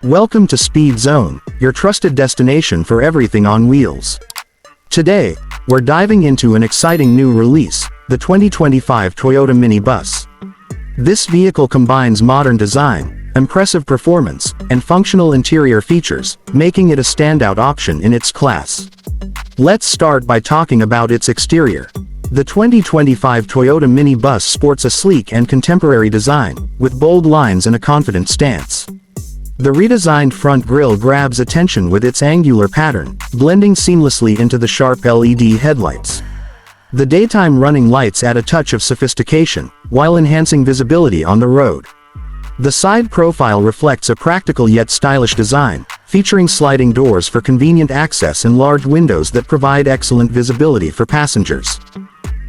Welcome to Speed Zone, your trusted destination for everything on wheels. Today, we're diving into an exciting new release, the 2025 Toyota Mini Bus. This vehicle combines modern design, impressive performance, and functional interior features, making it a standout option in its class. Let's start by talking about its exterior. The 2025 Toyota Mini Bus sports a sleek and contemporary design, with bold lines and a confident stance. The redesigned front grille grabs attention with its angular pattern, blending seamlessly into the sharp LED headlights. The daytime running lights add a touch of sophistication, while enhancing visibility on the road. The side profile reflects a practical yet stylish design, featuring sliding doors for convenient access and large windows that provide excellent visibility for passengers.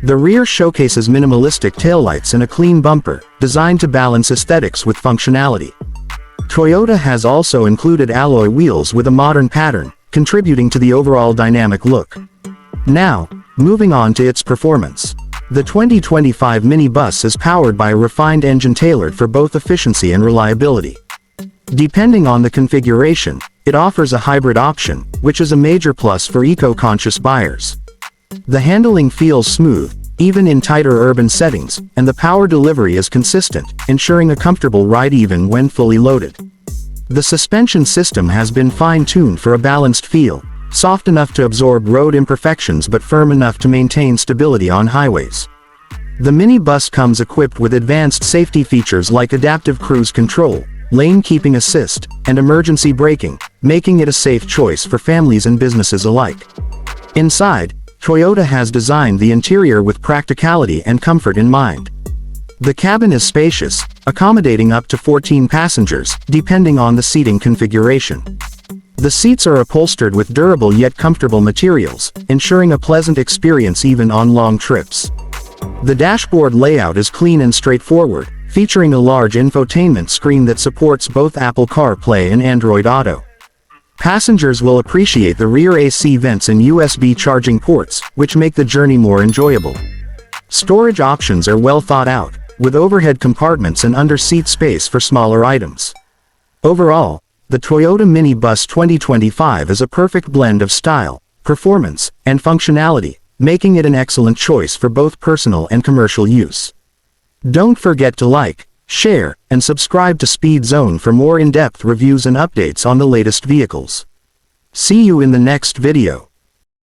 The rear showcases minimalistic taillights and a clean bumper, designed to balance aesthetics with functionality. Toyota has also included alloy wheels with a modern pattern, contributing to the overall dynamic look. Now, moving on to its performance. The 2025 Mini Bus is powered by a refined engine tailored for both efficiency and reliability. Depending on the configuration, it offers a hybrid option, which is a major plus for eco-conscious buyers. The handling feels smooth, even in tighter urban settings, and the power delivery is consistent, ensuring a comfortable ride even when fully loaded. The suspension system has been fine-tuned for a balanced feel, soft enough to absorb road imperfections but firm enough to maintain stability on highways. The Mini Bus comes equipped with advanced safety features like adaptive cruise control, lane keeping assist, and emergency braking, making it a safe choice for families and businesses alike. Inside, Toyota has designed the interior with practicality and comfort in mind. The cabin is spacious, accommodating up to 14 passengers, depending on the seating configuration. The seats are upholstered with durable yet comfortable materials, ensuring a pleasant experience even on long trips. The dashboard layout is clean and straightforward, featuring a large infotainment screen that supports both Apple CarPlay and Android Auto. Passengers will appreciate the rear AC vents and USB charging ports, which make the journey more enjoyable. Storage options are well thought out, with overhead compartments and under-seat space for smaller items. Overall, the Toyota Mini Bus 2025 is a perfect blend of style, performance, and functionality, making it an excellent choice for both personal and commercial use. Don't forget to like, share, and subscribe to Speed Zone for more in-depth reviews and updates on the latest vehicles. See you in the next video.